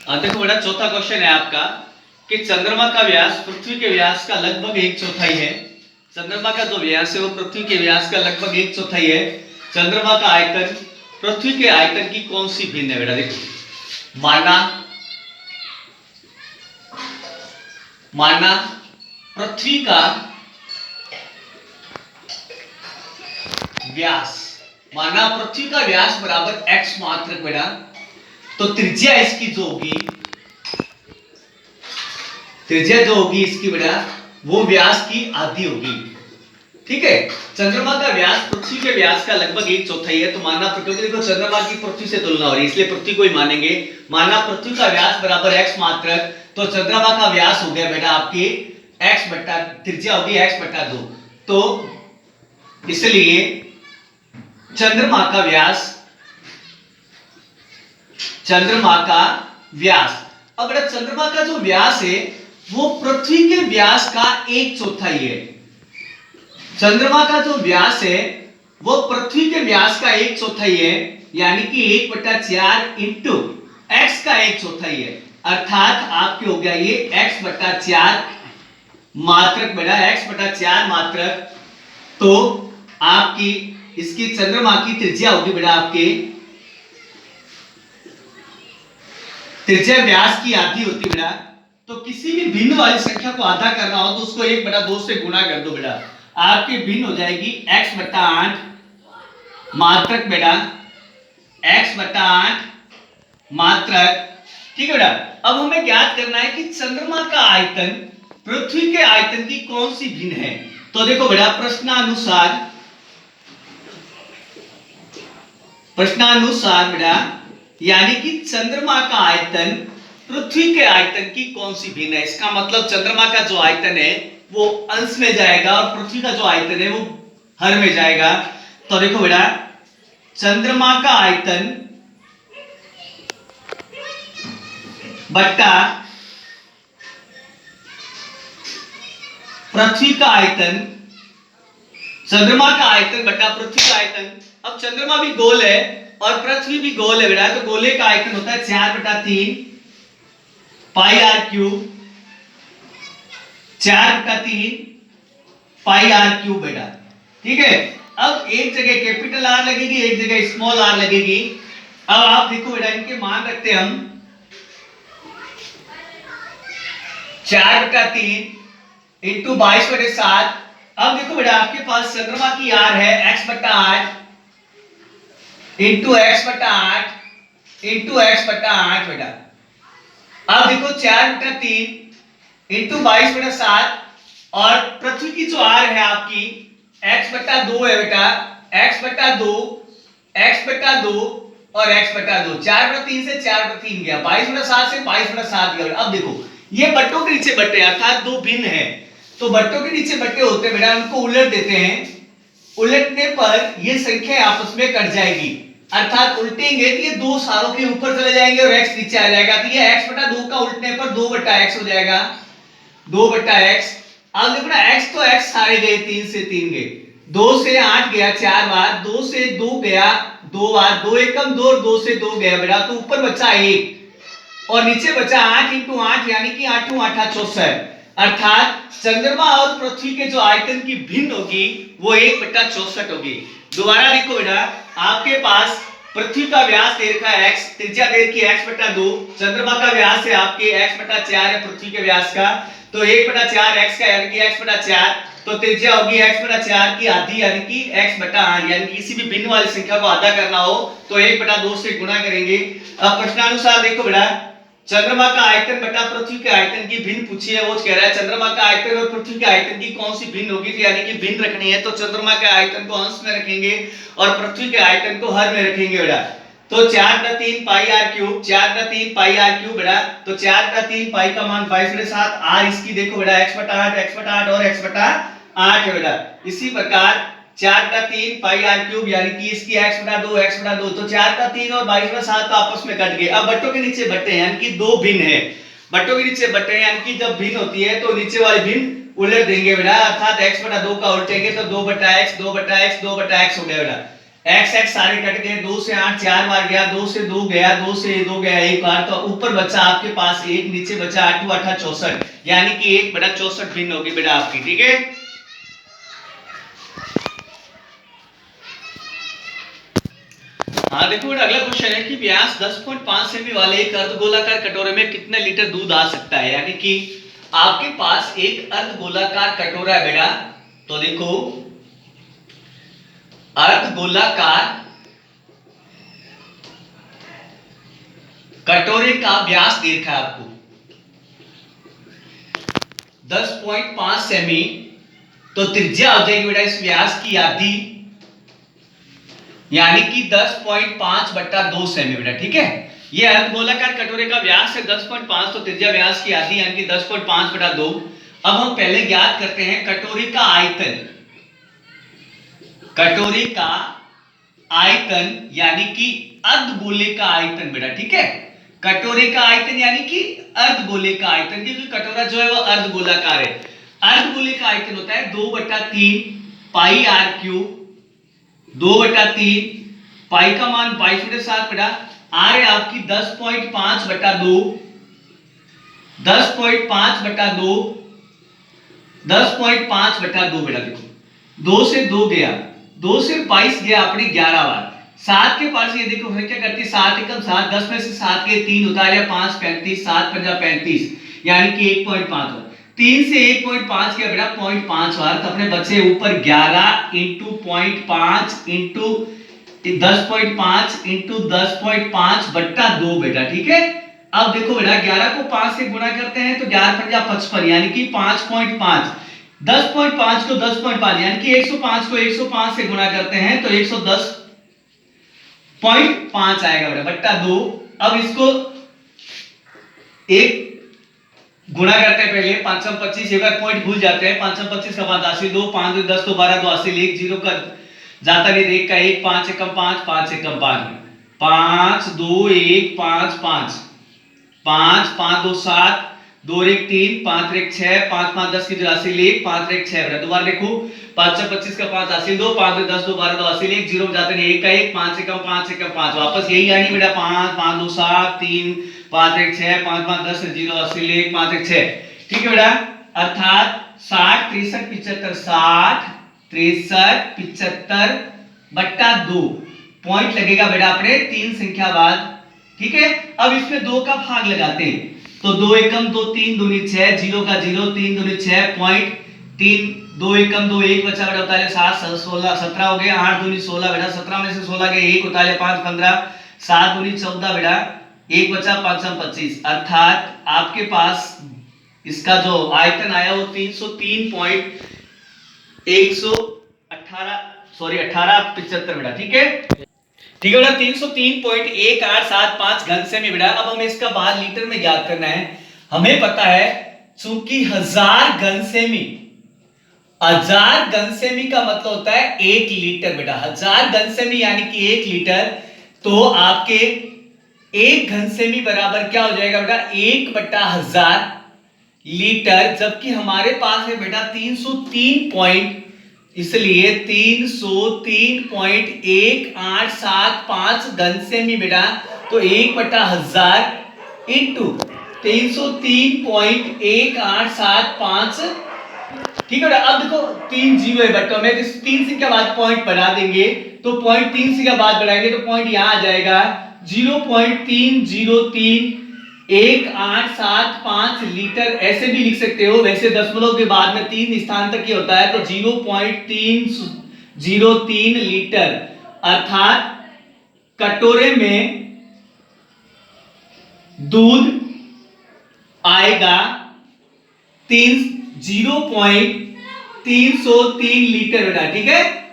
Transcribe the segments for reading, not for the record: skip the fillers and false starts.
देखो बेटा, चौथा क्वेश्चन है आपका कि चंद्रमा का व्यास पृथ्वी के व्यास का लगभग 1/4 है। चंद्रमा का जो व्यास है वो पृथ्वी के व्यास का लगभग 1/4 है। चंद्रमा का आयतन पृथ्वी के आयतन की कौन सी भिन्न है? बेटा देखो, माना पृथ्वी का व्यास, माना पृथ्वी का व्यास बराबर x मात्रक बेटा, तो त्रिज्या इसकी जो होगी, त्रिज्या जो होगी इसकी बेटा वो व्यास की आधी होगी। ठीक है, चंद्रमा का व्यास पृथ्वी के व्यास का लगभग 1/4 है। तो माना पृथ्वी को चंद्रमा की पृथ्वी से तुलना हो रही है, इसलिए पृथ्वी को ही मानेंगे। माना पृथ्वी का व्यास बराबर x मात्रक, तो चंद्रमा का व्यास हो गया बेटा आपकी x बटा त्रिज्या होगी x बटा 2। तो इसलिए चंद्रमा का व्यास, चंद्रमा का व्यास, अब बेटा चंद्रमा का जो व्यास है वो पृथ्वी के व्यास का 1/4 है। चंद्रमा का जो व्यास है वो पृथ्वी के व्यास का 1/4 है, यानी कि 1/4 इंटू एक्स का 1/4 है, अर्थात आपके हो गया ये x/4 मात्रक बेटा, x/4 मात्रक। तो आपकी इसकी चंद्रमा की त्रिज्या होगी बेटा आपके, त्रिज्या व्यास की आधी होती बेटा। तो किसी भी भिन्न वाली संख्या को आधा करना हो तो उसको 1/2 से गुणा कर दो बेटा, आपकी भिन्न हो जाएगी x/8 मात्रक बेटा, x/8 मात्रक। ठीक है बेटा, अब हमें ज्ञात करना है कि चंद्रमा का आयतन पृथ्वी के आयतन की कौन सी भिन्न है। तो देखो बेटा, प्रश्नानुसार बेटा, यानी कि चंद्रमा का आयतन पृथ्वी के आयतन की कौन सी भिन्न है। इसका मतलब चंद्रमा का जो आयतन है वो अंश में जाएगा और पृथ्वी का जो आयतन है वो हर में जाएगा। तो देखो बेटा, चंद्रमा का आयतन बट्टा पृथ्वी का आयतन, चंद्रमा का आयतन बट्टा पृथ्वी का आयतन। अब चंद्रमा भी गोल है और पृथ्वी भी गोल है बेटा, तो गोले का आयतन होता है 4/3 pi r cube, 4/3 pi r cube बेटा। ठीक है, अब एक जगह कैपिटल आर लगेगी, एक जगह स्मॉल आर लगेगी। अब आप देखो बेटा, इनके मान रखते हैं हम 4/3 इंटू 22/7। अब देखो बेटा, आपके पास चंद्रमा की आर है x/8 into x/8 into x/8 बेटा। अब देखो 4/3 इंटू 22/7, और पृथ्वी की जो आर है आपकी x/2 है बेटा, x/2 x/2 और x/2, 4/3 से 4/3 गया, 22/7 से 22/7 गया। अब देखो ये बट्टों के नीचे बट्टे, अर्थात दो भिन्न है, तो बट्टों के नीचे बट्टे होते बेटा, उनको उलट देते हैं। उलटने पर ये संख्या आपस में कट जाएगी, अर्थात उल्टेंगे तो ये दो सारों के ऊपर चले जाएंगे और x नीचे आ जाएगा। तो ये x/2 का उल्टने पर 2/x हो जाएगा, 2/x। अब देखो ना, x तो x सारे गए, 3 से 3 गए, 2 से 8 गया 4 बार, 2 से 2 गया 2 बार, 2 एकम 2 और 2 से 2 गया बेटा, तो ऊपर बचा 1 और नीचे बचा 8 इंटू 8, यानी कि 8 × 8 = 64। अर्थात चंद्रमा और पृथ्वी के जो आयतन की भिन्न होगी वो 1/64 होगी। दोबारा देखो बेटा, आपके पास पृथ्वी का व्यास दे रखा है x, त्रिज्या दे रखी है x/2, चंद्रमा का व्यास है आपके x/4 है पृथ्वी के व्यास का, तो 1/4 x का यानी कि x/4, तो त्रिज्या होगी x/4 की आधी यानी कि x/8, यानी कि किसी भी भिन्न वाली संख्या को आधा करना हो तो 1/2 से गुणा करेंगे। अब प्रश्नानुसार देखो बेटा, चंद्रमा का आयतन बटा पृथ्वी के आयतन की भिन्न पूछी है, वो कह रहा है चंद्रमा का आयतन और पृथ्वी के आयतन की कौन सी भिन्न होगी, यानी कि भिन्न रखनी है, तो चंद्रमा के आयतन को अंश में रखेंगे और पृथ्वी के आयतन को हर में रखेंगे बेटा। तो 4/3 pi r cube, 4/3 pi r cube बेटा, तो 4/3 पाई का मान 22/7, आर इसकी देखो बेटा x/8 और x/8 है बेटा। इसी प्रकार 4/3 पाई आर क्यूब यानी कि इसकी x/2, तो 4/3 और 22/7 आपस में कट गए। अब बट्टों के नीचे बट्टे हैं, यानी कि दो भिन्न है, बट्टों के नीचे बट्टे हैं, यानी कि जब भिन्न होती है तो नीचे वाली भिन्न उलट देंगे बेटा, अर्थात x/2 का उल्टेंगे तो 2/x 2/x 2/x हो गया बेटा। एक्स एक्स सारे कट गए, 2 से 8 4 बार गया, 2 से 2 गया, 2 से 2 गया एक बार, तो ऊपर बचा आपके पास एक, नीचे बचा 8 8 64, यानी कि 1/64 भिन्न होगी बेटा आपकी। ठीक है, हाँ देखो बेटा अगला क्वेश्चन है कि व्यास 10.5 सेमी वाले एक अर्धगोलाकार कटोरे में कितने लीटर दूध आ सकता है। यानी कि आपके पास एक अर्धगोलाकार कटोरा है बेटा, तो देखो अर्धगोलाकार कटोरे का व्यास दे रखा है आपको 10.5 सेमी, तो त्रिज्या हो जाएगी बेटा इस व्यास की आधी, यानी कि 10.5/2 सेमी बेटा। ठीक है, ये अर्धगोलाकार कटोरे का व्यास है 10.5, तो त्रिज्या व्यास की आधी यानी कि 10.5/2। अब हम पहले ज्ञात करते हैं कटोरे का आयतन, कटोरे का आयतन यानी कि अर्धगोले का आयतन बेटा। ठीक है, कटोरे का आयतन यानी कि अर्धगोले का आयतन, क्योंकि कटोरा जो है वो अर्धगोलाकार है। अर्धगोले का आयतन होता है 2/3 पाई आर क्यूब, 2/3 पाई का मान 22/7 बेटा, आर है आपकी 10.5/2, 10.5/2, 10.5/2 बेटा। देखो 2 से 2 गया, 2 से 22 गया अपने 11 बार, 7 के पास ये देखो है क्या करती है 7 एकम 7, 10 में से 7 के 3 उतारे 5 35, 7 पंजा 35, यानी कि 1.5 बार, 3 से 1.5 किया बेटा 0.5 बार, तो अपने बचे ऊपर 11 इंटू 0.5 इंटू 10.5 इंटू 10.5/2 बेटा। ठीक है, अब देखो बेटा 11 को 5 से गुणा करते हैं तो 11 पंजा 55, यानी कि 5.5, 10.5 को 10.5 यानी कि 105 को 105 से गुणा करते हैं तो 110.5 आएगा बेटा बट्टा 2। अब इसको एक गुणा करते हैं, पहले 5 25, एक बार पॉइंट भूल जाते हैं, 5 25 का 5 80, 2 5 2 10 2 12 2 80, 1 0 का जाता नहीं, 1 का 1, 5 एकम 5, 5 एकम 5, 5 2 1 5 5 5 5 2 7, 2 1 3, 5 1 6, 5 5 10 की 84, 1 5 1 6 बेटा। दोबारा लिखो 5 25 का 5 80, 2 5 2 10 2 12 2 80, 1 0 जाते नहीं, 1 का 1, 5 एकम 5 एकम 5, वापस यही आनी बेटा 5 5 2 7 3 5 1 6, 5 5 10 0 80, 1 5 1 6। ठीक है बेटा, अर्थात 60 63 75, 60 63 75/2 पॉइंट लगेगा बेटा अपने 3 संख्या बाद। ठीक है, अब इसमें 2 का भाग लगाते हैं, तो 2 एकम 2 3 दूनी 6, 0 का 0, 3 दूनी 6, पॉइंट 3, 2 एकम 2 1 बचा बेटा, उतारे 7 16 17 हो गया, 8 दूनी 16 बेटा, 17 में से 16 गए 1 उतारे 5 15, 7 दूनी 14 बेटा, 1 बचा 5 25, अर्थात आपके पास इसका जो आयतन आया वो 1875 बेटा। ठीक है, ठीक है बेटा, 303.1875 घन सेमी बेटा। अब हमें इसका बार लीटर में ज्ञात करना है। हमें पता है चूंकि 1000 घन सेमी, 1000 घन सेमी का मतलब होता है 1 लीटर बेटा, 1000 घन सेमी यानी कि 1 लीटर, तो आपके 1 घन सेमी बराबर क्या हो जाएगा बेटा 1/1000 लीटर, जबकि हमारे पास है बेटा 303 पॉइंट, इसलिए 303.1875 घन सेमी बेटा, तो 1/1000 इंटू 303.1875। ठीक है बेटा, अब देखो 3 जीरो है बट हमें 3 से के बाद पॉइंट बढ़ा देंगे, तो पॉइंट 3 से के बाद बढ़ाएंगे तो पॉइंट यहां आ जाएगा 0.3031875 लीटर, ऐसे भी लिख सकते हो, वैसे दशमलव के बाद में 3 स्थान तक ही होता है, तो 0.303 लीटर, अर्थात कटोरे में दूध आएगा 0.303 लीटर बेटा। ठीक है,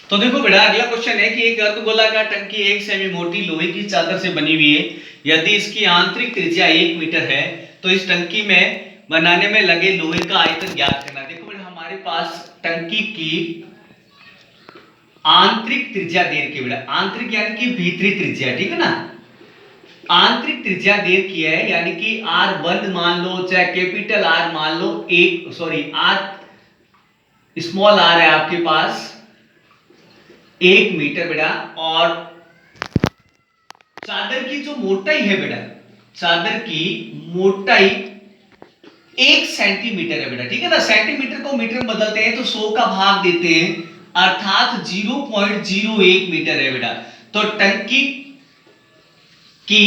तो देखो बेटा अगला क्वेश्चन है कि एक अर्धगोलाकार टंकी 1 सेमी मोटी लोहे की चादर से बनी हुई है, यदि इसकी आंतरिक त्रिज्या 1 मीटर है तो इस टंकी में बनाने में लगे लोहे का आयतन ज्ञात करना। देखो बेटा हमारे पास टंकी की आंतरिक त्रिज्या दे रखी है बेटा, आंतरिक यानी कि भीतरी त्रिज्या, ठीक है ना। आंतरिक त्रिज्या दे रखी है यानी कि R1 मान लो, चाहे कैपिटल R मान लो, एक सॉरी R स्मॉल r है आपके पास 1 मीटर बेटा, और चादर की जो मोटाई है बेटा, चादर की मोटाई 1 सेंटीमीटर है बेटा, ठीक है ना। सेंटीमीटर को मीटर में बदलते हैं तो 100 का भाग देते हैं, अर्थात 0.01 मीटर है बेटा। तो टंकी की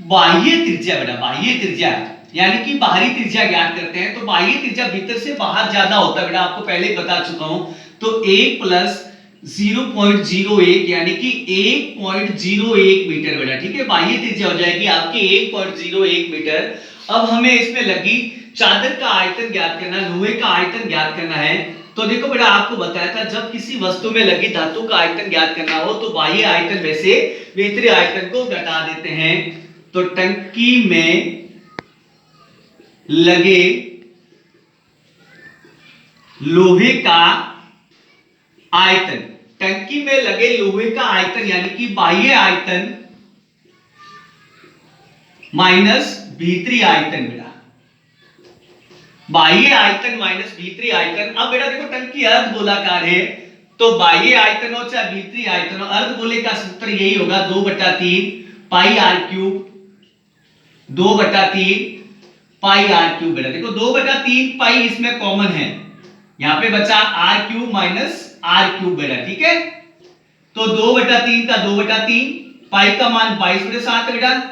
बाह्य त्रिज्या बेटा, बाह्य त्रिज्या यानी कि बाहरी त्रिज्या ज्ञात करते हैं, तो बाह्य त्रिज्या भीतर से बाहर ज्यादा होता है बेटा, आपको पहले ही बता चुका हूं। तो 1 प्लस 0.01 यानी कि 1.01 मीटर बेटा, ठीक है। बाह्य त्रिज्या हो जाएगी आपकी 1.01 मीटर। अब हमें इसमें लगी चादर का आयतन ज्ञात करना, लोहे का आयतन ज्ञात करना है। तो देखो बेटा, आपको बताया था जब किसी वस्तु में लगी धातु का आयतन ज्ञात करना हो तो बाह्य आयतन में से भीतरी आयतन को घटा देते हैं। तो टंकी में लगे लोहे का आयतन, टंकी में लगे लोहे का आयतन यानी कि बाह्य आयतन माइनस भीतरी आयतन बेटा, बाह्य आयतन माइनस भीतरी आयतन। अब बेटा देखो, टंकी अर्धगोलाकार है, तो बाह्य आयतन हो चाहे भीतरी आयतन हो, अर्धगोले का सूत्र यही होगा 2/3 पाई r क्यूब, 2/3 पाई r क्यूब बेटा। देखो 2/3 पाई इसमें कॉमन है, यहां पे बचा r cube minus r cube बेटा, ठीक है। तो 2/3 का 2/3, पाई का मान 22/7 बेटा।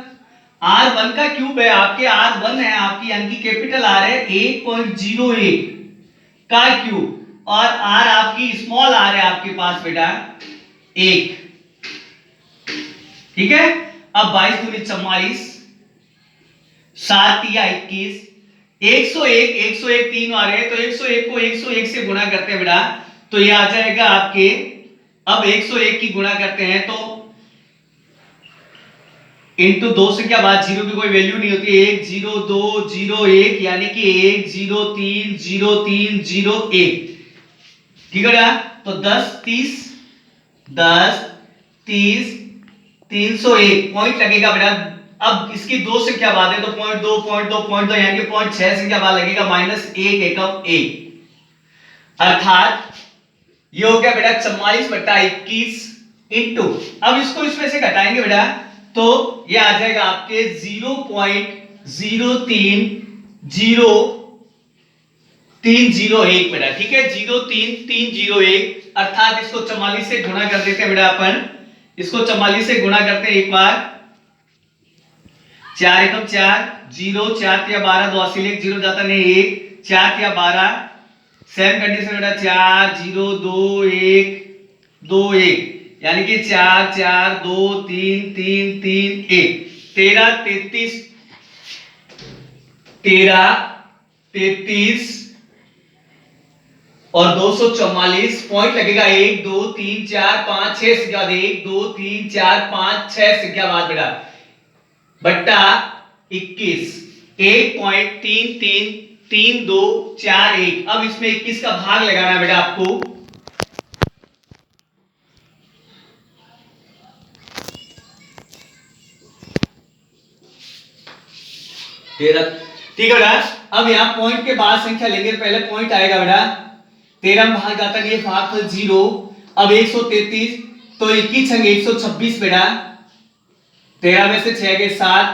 R1 का क्यूब है आपके, R1 है आपकी यानी कि कैपिटल R है 1.01 का क्यूब, और R आपकी स्मॉल r है आपके पास बेटा 1, ठीक है। अब 22 दूनी 44, 7 या 21, 101, 101 3 बार है, तो 101 को 101 से गुणा करते हैं बेटा, तो ये आ जाएगा आपके, अब 101 की गुणा करते हैं तो इंटू 2 से क्या बात, जीरो की कोई वैल्यू नहीं होती, 1 0 2 0 1 यानी कि 1 0 3 0 3 0 1, ठीक है बेटा। तो 10 30 10 30 301 पॉइंट लगेगा बेटा। अब इसकी 2 से क्या बात है, तो 0.2 यानी कि 0.6 से क्या बात लगेगा, -1 एकम 1, अर्थात ये हो गया बेटा 44/21 इंटू, अब इसको इसमें से घटाएंगे बेटा तो ये आ जाएगा आपके 0.03301 बेटा, ठीक है, 03301, अर्थात इसको 44 से गुणा कर देते हैं बेटा अपन, इसको 44 से गुणा करते हैं एक बार, 4 एकम 4 0 4 या 12 2 80 0 जाता नहीं 1 4 या 12, सेम कंडीशन बेटा 4 0 2 1 2 1 यानी कि 4 4 2 3 3 3 1, 13 33 13 33 और 244 पॉइंट लगेगा 1 2 3 4 5 6 से क्या 1 2 3 4 5 6 से क्या बात बेटा बट्टा 21, 1.333241। अब इसमें 21 का भाग लगाना है बेटा आपको, ठीक है बेटा। अब यहां पॉइंट के बाद संख्या लेंगे, पहले पॉइंट आएगा बेटा, 13 में भाग जाता नहीं, भागफल 0। अब 133 तो 21 छंग 126 बेटा, 13 में से 6 गए 7,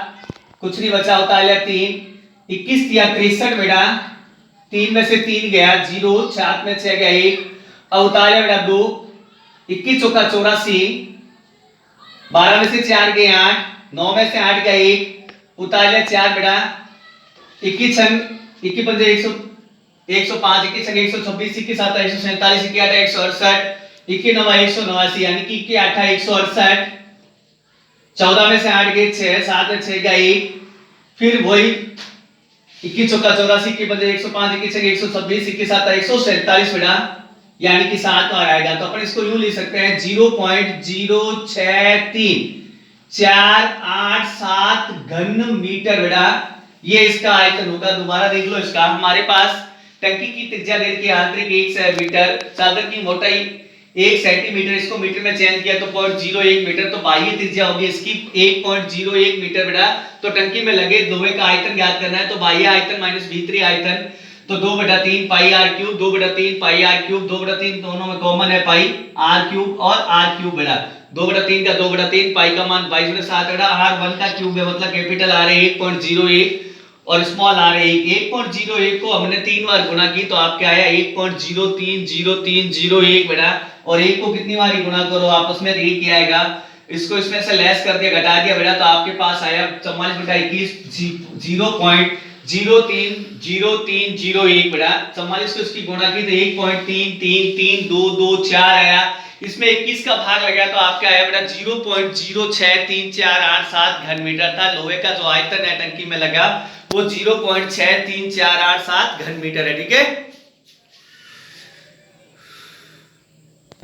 कुछ नहीं बचा, होता है 3, 21 या 63 बेटा, 3 में से 3 गया 0, 7 में 6 गया 1, अब उतारे बेटा 2, 21 चौका 84, 12 में से 4 गए 8, 9 में से 8 गया 1, उतारे 4 बेटा, 21 छंग 21 पंजे 105, 21 छंग 126, 21 7 147, 21 8 168, 21 9 189 यानी कि 21 8 168, 14 में से 8 गए 6, 7 में 6 गया 1, फिर वही 21 चौका 84, 21 पंजे 105, 21 छंग 126, 21 7 147 बेटा, यानी कि 7 बार आएगा। तो अपन इसको यूं लिख सकते हैं 0.06347 घन मीटर बेटा, ये इसका आयतन होगा। दोबारा देख लो इसका, हमारे पास टंकी की त्रिज्या दे रखी है आंतरिक 1 मीटर, चादर की मोटाई 1 सेंटीमीटर, इसको मीटर में चेंज किया तो 0.01 मीटर, तो बाह्य त्रिज्या होगी इसकी 1.01 मीटर बेटा। तो टंकी में लगे लोहे का आयतन ज्ञात करना है, तो बाह्य आयतन माइनस भीतरी आयतन, तो 2/3 pi r cube, 2/3 pi r cube, 2/3 दोनों में कॉमन है पाई आर क्यूब और आर क्यूब बेटा। 2/3 का 2/3, पाई का मान 22/7 बेटा। आर 1 का क्यूब है, मतलब कैपिटल आर है 1.01 और स्मॉल आर है 1.01 को हमने 3 बार गुणा की तो आपके आया 1.030301 बेटा। और 1 को कितनी बार गुणा करो आपस में, 1 ही आएगा, इसको इसमें से लेस कर दिया, घटा दिया बेटा, तो आपके पास आया 44/21 0.030301 बेटा। 44 को इसकी गुणा की तो 1.333224 आया, इसमें 21 का भाग लगा तो आपके आया बेटा 0.063487 घन मीटर था। लोहे का जो आयतन है टंकी में लगा वो 0.63487 घन मीटर है, ठीक है।